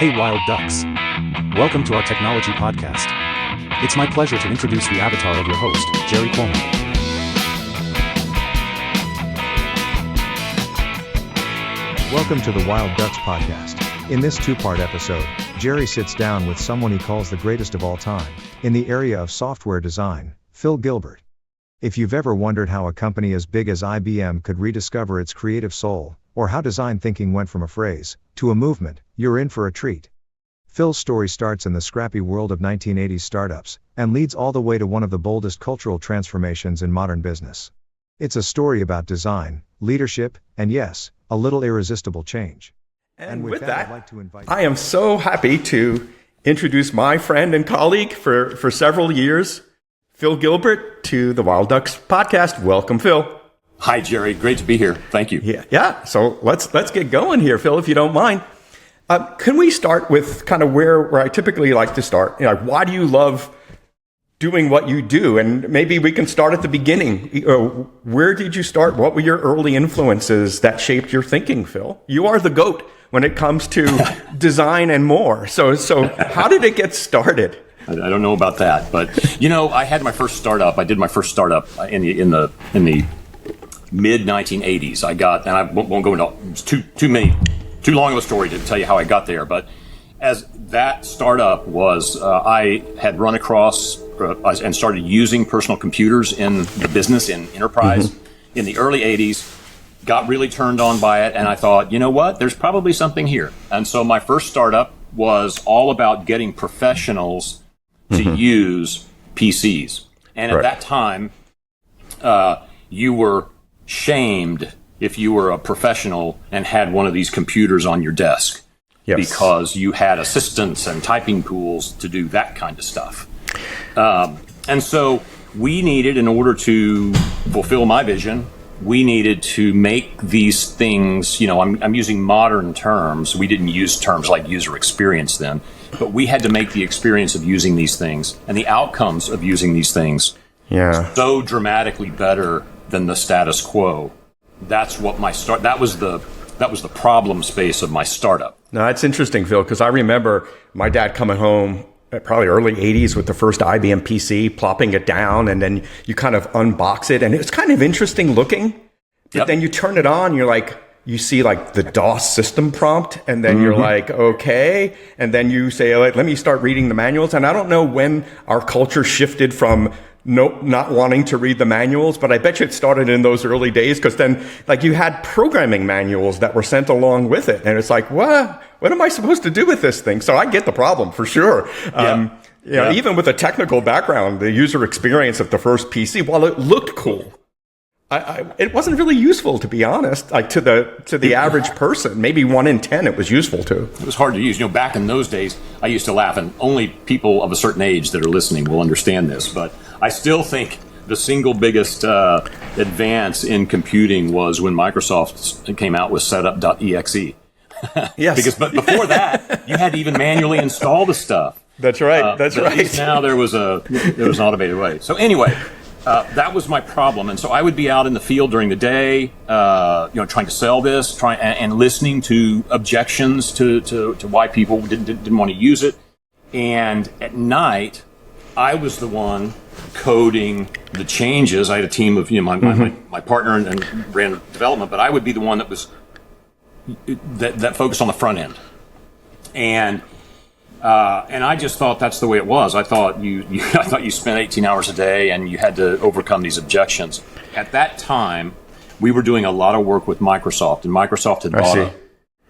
Hey Wild Ducks. Welcome to our technology podcast. It's my pleasure to introduce the avatar of your host, Jerry Cuomo. Welcome to the Wild Ducks podcast. In this two-part episode, Jerry sits down with someone he calls the greatest of all time, in the area of software design, Phil Gilbert. If you've ever wondered how a company as big as IBM could rediscover its creative soul, or how design thinking went from a phrase to a movement, you're in for a treat. Phil's story starts in the scrappy world of 1980s startups, and leads all the way to one of the boldest cultural transformations in modern business. It's a story about design, leadership, and yes, a little irresistible change. And with that, I'd like to invite I am so happy to introduce my friend and colleague for several years, Phil Gilbert, to the Wild Ducks podcast. Welcome, Phil. Hi, Jerry. Great to be here. Thank you. Yeah. So let's get going here, Phil, if you don't mind. Can we start with kind of where I typically like to start? Why do you love doing what you do? And maybe we can start at the beginning. Where did you start? What were your early influences that shaped your thinking, Phil? You are the GOAT when it comes to design and more. So how did it get started? I don't know about that, but I had my first startup. I did my first startup in the mid 1980s. And I won't go into it's too long of a story to tell you how I got there. But as that startup was, I had run across and started using personal computers in the business, in enterprise, in the early 80s. Got really turned on by it, and I thought, you know what? There's probably something here. And so my first startup was all about getting professionals to use PCs. And at that time, you were shamed if you were a professional and had one of these computers on your desk. Yes. Because you had assistants and typing tools to do that kind of stuff. And so we needed, in order to fulfill my vision, we needed to make these things, I'm using modern terms. We didn't use terms like user experience then, but we had to make the experience of using these things and the outcomes of using these things so dramatically better than the status quo. That's what that was the problem space of my startup. No, it's interesting, Phil, because I remember my dad coming home probably early 80s with the first IBM PC, plopping it down, and then you kind of unbox it, and it's kind of interesting looking. But then you turn it on, you see the DOS system prompt, and then you're like, okay, and then you say, let me start reading the manuals. And I don't know when our culture shifted from not wanting to read the manuals, but I bet you it started in those early days, because then you had programming manuals that were sent along with it, and it's like, what am I supposed to do with this thing? So I get the problem for sure. Even with a technical background, the user experience of the first PC, while it looked cool, it wasn't really useful, to be honest, to the average person. Maybe 1 in 10 it was useful to. It was hard to use. Back in those days, I used to laugh, and only people of a certain age that are listening will understand this, but I still think the single biggest advance in computing was when Microsoft came out with setup.exe. Yes. But before that, you had to even manually install the stuff. That's right. That's right. At least now there was an automated way. So anyway, that was my problem. And so I would be out in the field during the day, trying to sell this, and listening to objections to why people didn't want to use it. And at night, I was the one coding the changes. I had a team of my partner and ran development, but I would be the one that was that focused on the front end. And I just thought that's the way it was. I thought you spent 18 hours a day and you had to overcome these objections. At that time, we were doing a lot of work with Microsoft, and Microsoft had bought a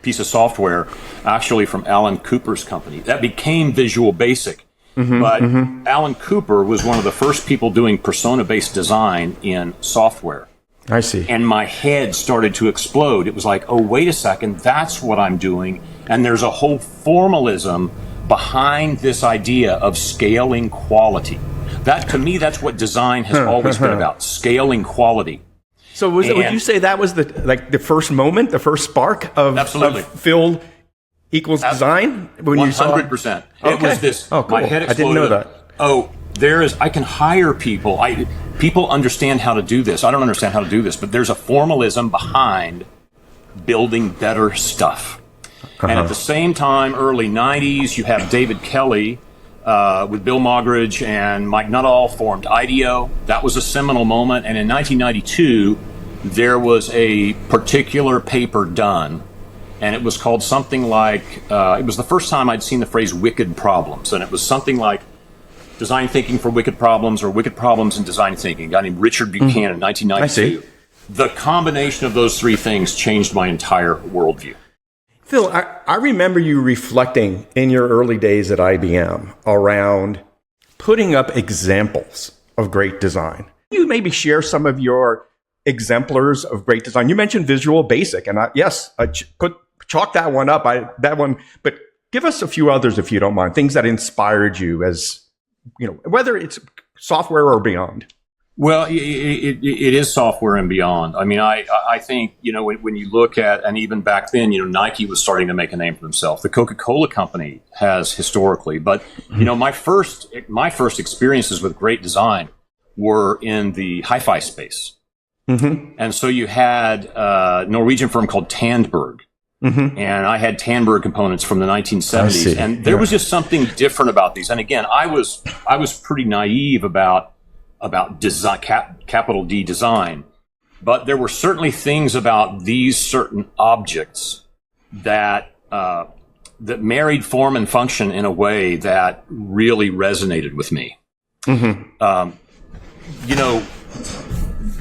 piece of software actually from Alan Cooper's company that became Visual Basic. But Alan Cooper was one of the first people doing persona-based design in software. I see. And my head started to explode. It was like, oh, wait a second, that's what I'm doing. And there's a whole formalism behind this idea of scaling quality. To me, that's what design has always been about, scaling quality. So would you say that was the first moment, the first spark of Phil equals design? When 100%. It was this. Oh, cool. My head exploded. I didn't know that. I can hire people. People understand how to do this. I don't understand how to do this, but there's a formalism behind building better stuff. And at the same time, early 90s, you have David Kelly with Bill Moggridge and Mike Nuttall formed IDEO. That was a seminal moment. And in 1992, there was a particular paper done, and it was called something like, it was the first time I'd seen the phrase wicked problems, and it was something like Design Thinking for Wicked Problems or Wicked Problems in Design Thinking, a guy named Richard Buchanan in 1992. The combination of those three things changed my entire worldview. Phil, I remember you reflecting in your early days at IBM around putting up examples of great design. You maybe share some of your exemplars of great design. You mentioned Visual Basic, and chalk that one up. But give us a few others if you don't mind. Things that inspired you, as whether it's software or beyond. Well, it is software and beyond. I mean, I think, when you look at, and even back then, Nike was starting to make a name for themselves. The Coca-Cola company has historically, but, my first experiences with great design were in the hi-fi space. Mm-hmm. And so you had a Norwegian firm called Tandberg. Mm-hmm. And I had Tandberg components from the 1970s. And there was just something different about these. And again, I was pretty naive about design, capital D design. But there were certainly things about these certain objects that married form and function in a way that really resonated with me. Mm-hmm.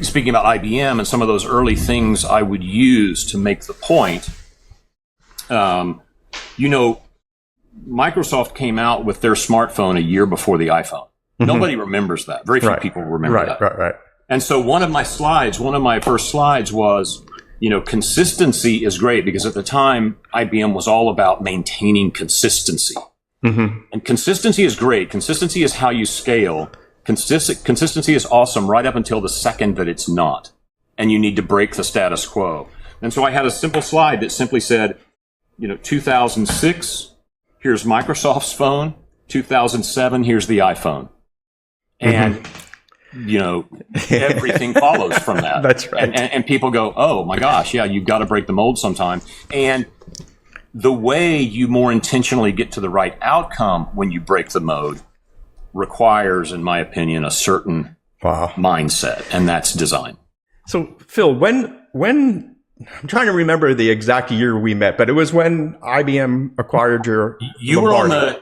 Speaking about IBM and some of those early things I would use to make the point, Microsoft came out with their smartphone a year before the iPhone. Mm-hmm. Nobody remembers that. Very few people remember that. Right. And so one of my first slides was, consistency is great, because at the time, IBM was all about maintaining consistency. Mm-hmm. And consistency is great. Consistency is how you scale. Consistency is awesome right up until the second that it's not. And you need to break the status quo. And so I had a simple slide that simply said, 2006, here's Microsoft's phone. 2007, here's the iPhone. And, everything follows from that. That's right. And people go, oh my gosh, yeah, you've got to break the mold sometime. And the way you more intentionally get to the right outcome when you break the mold requires, in my opinion, a certain mindset, and that's design. So, Phil, when I'm trying to remember the exact year we met, but it was when IBM acquired your. You were on the.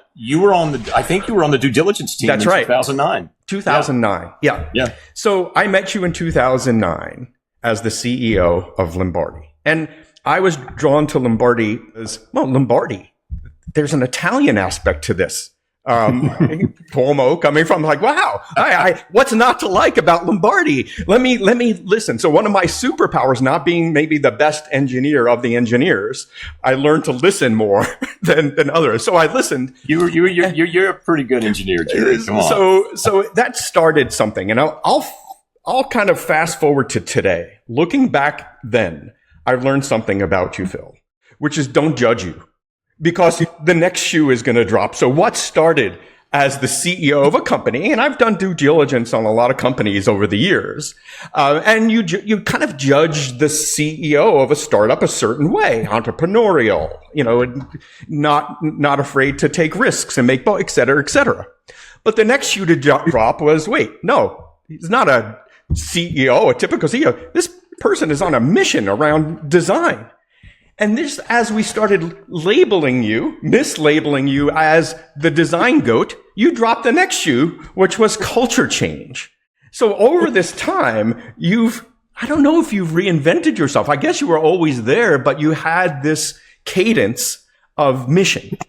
I think you were on the due diligence team. That's in right. 2009. 2009. Yeah. So I met you in 2009 as the CEO of Lombardi, and I was drawn to Lombardi as Lombardi. There's an Italian aspect to this. Cuomo coming from, like, wow, what's not to like about Lombardi? Let me listen. So one of my superpowers, not being maybe the best engineer of the engineers, I learned to listen more than others. So I listened. You're a pretty good engineer, Jerry. Come on. So that started something, and I'll kind of fast forward to today. Looking back then, I've learned something about you, Phil, which is don't judge you. Because the next shoe is going to drop. So what started as the CEO of a company, and I've done due diligence on a lot of companies over the years, and you kind of judge the CEO of a startup a certain way, entrepreneurial, not afraid to take risks and make, et cetera, et cetera. But the next shoe to drop was, wait, no, he's not a CEO, a typical CEO. This person is on a mission around design. And this, as we started mislabeling you as the design goat, you dropped the next shoe, which was culture change. So over this time, I don't know if you've reinvented yourself. I guess you were always there, but you had this cadence of mission,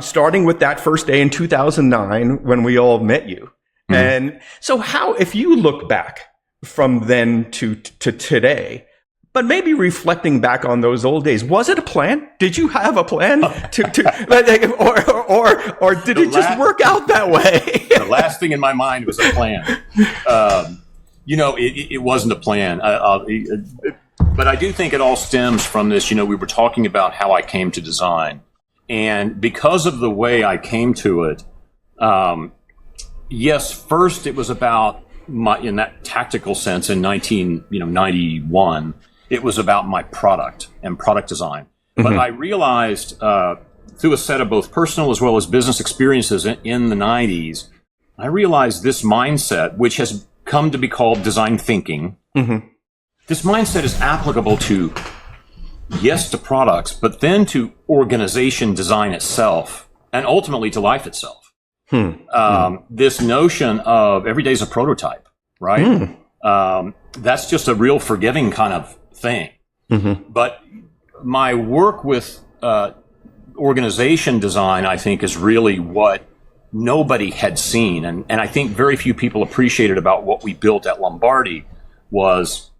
starting with that first day in 2009 when we all met you. Mm-hmm. And so if you look back from then to today, but maybe reflecting back on those old days, was it a plan? Did you have a plan or did it just work out that way? The last thing in my mind was a plan. It wasn't a plan. But I do think it all stems from this. We were talking about how I came to design, and because of the way I came to it, yes, first it was about in that tactical sense in 1991. It was about my product and product design. But I realized through a set of both personal as well as business experiences in the 90s, I realized this mindset, which has come to be called design thinking, this mindset is applicable to, yes, to products, but then to organization design itself, and ultimately to life itself. This notion of every day's a prototype, right? That's just a real forgiving kind of thing. But my work with organization design, I think, is really what nobody had seen. And I think very few people appreciated about what we built at Lombardi was,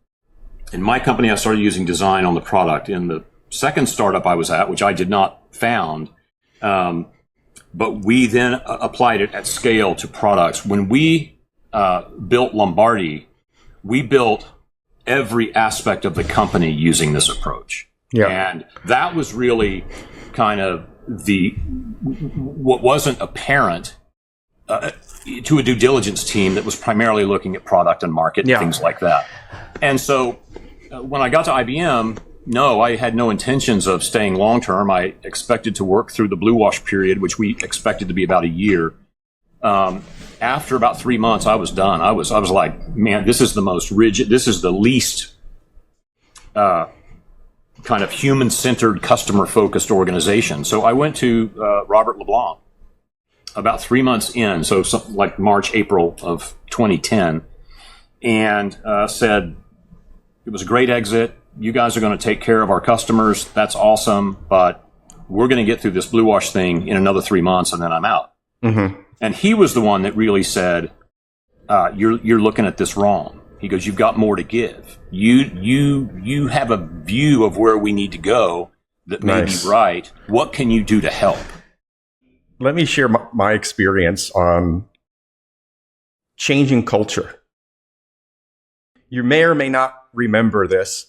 in my company, I started using design on the product. In the second startup I was at, which I did not found, but we then applied it at scale to products. When we built Lombardi, we built every aspect of the company using this approach. And that was really kind of what wasn't apparent to a due diligence team that was primarily looking at product and market and things like that. And so when I got to IBM, no, I had no intentions of staying long term. I expected to work through the blue wash period, which we expected to be about a year. After about 3 months, I was done. I was like, man, this is the most rigid, this is the least kind of human-centered, customer-focused organization. So I went to Robert LeBlanc about 3 months in, so like March, April of 2010, and said, it was a great exit. You guys are going to take care of our customers. That's awesome, but we're going to get through this blue wash thing in another 3 months, and then I'm out. And he was the one that really said, you're looking at this wrong. He goes, you've got more to give. You have a view of where we need to go that may be right. What can you do to help? Let me share my experience on changing culture. You may or may not remember this,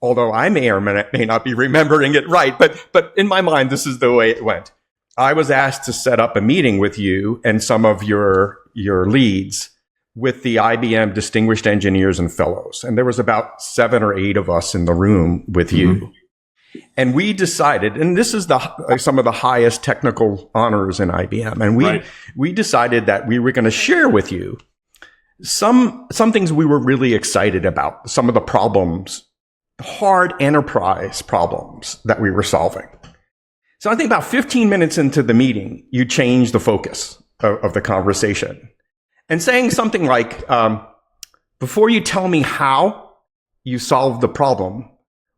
although I may or may not be remembering it right, but in my mind, this is the way it went. I was asked to set up a meeting with you and some of your leads with the IBM Distinguished Engineers and Fellows. And there was about 7 or 8 of us in the room with you. And we decided, and this is some of the highest technical honors in IBM, and we decided that we were going to share with you some things we were really excited about, some of the problems, hard enterprise problems that we were solving. So I think about 15 minutes into the meeting, you changed the focus of the conversation and saying something like, before you tell me how you solved the problem,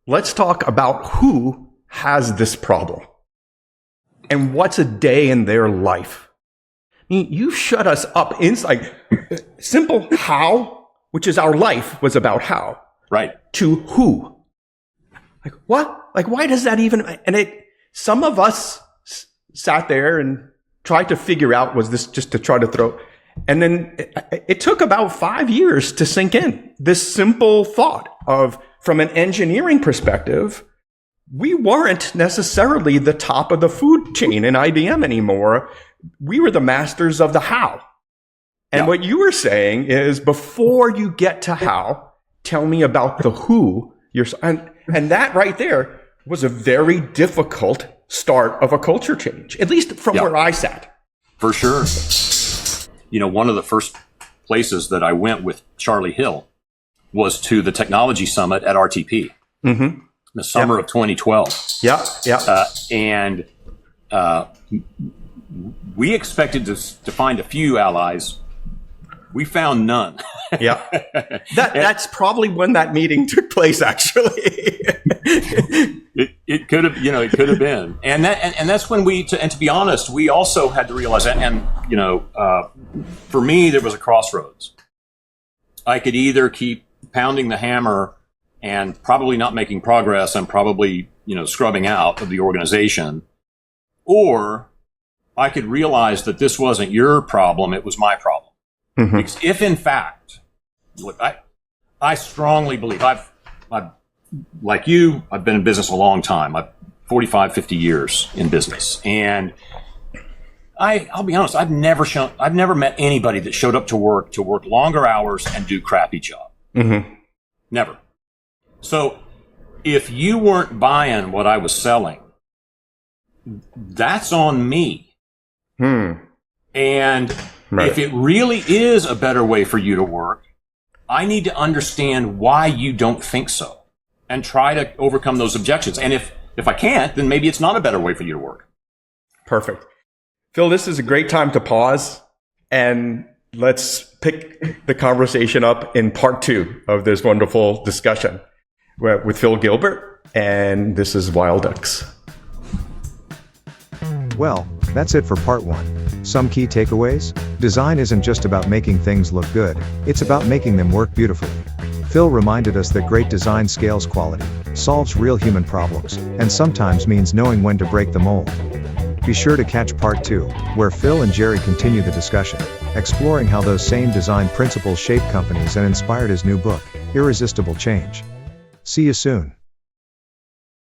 let's talk about who has this problem and what's a day in their life. I mean, you shut us up inside. Simple how, which is our life, was about how. Right. To who. Like, what? Like, why does that even... And some of us sat there and tried to figure out, was this just to try to throw... And then it took about 5 years to sink in. This simple thought of, from an engineering perspective, we weren't necessarily the top of the food chain in IBM anymore. We were the masters of the how. And what you were saying is, before you get to how, tell me about the who. And that right there was a very difficult start of a culture change, at least from where I sat. For sure. You know, one of the first places that I went with Charlie Hill was to the technology summit at RTP in the summer of 2012. And we expected to find a few allies. We found none. That's probably when that meeting took place, actually. It could have, it could have been. And that's when and to be honest, we also had to realize that, and for me, there was a crossroads. I could either keep pounding the hammer and probably not making progress and probably, scrubbing out of the organization, or I could realize that this wasn't your problem, it was my problem. Because if in fact, look, I strongly believe, I've like you, I've been in business a long time. I've 45, 50 years in business. And I'll be honest, I've never met anybody that showed up to work longer hours and do crappy job. Never. So if you weren't buying what I was selling, that's on me. And if it really is a better way for you to work, I need to understand why you don't think so and try to overcome those objections. And if I can't, then maybe it's not a better way for you to work. Perfect. Phil, this is a great time to pause, and let's pick the conversation up in part 2 of this wonderful discussion with Phil Gilbert, and this is Wild Ducks. Well, that's it for part 1. Some key takeaways? Design isn't just about making things look good, it's about making them work beautifully. Phil reminded us that great design scales quality, solves real human problems, and sometimes means knowing when to break the mold. Be sure to catch part 2, where Phil and Jerry continue the discussion, exploring how those same design principles shape companies and inspired his new book, Irresistible Change. See you soon.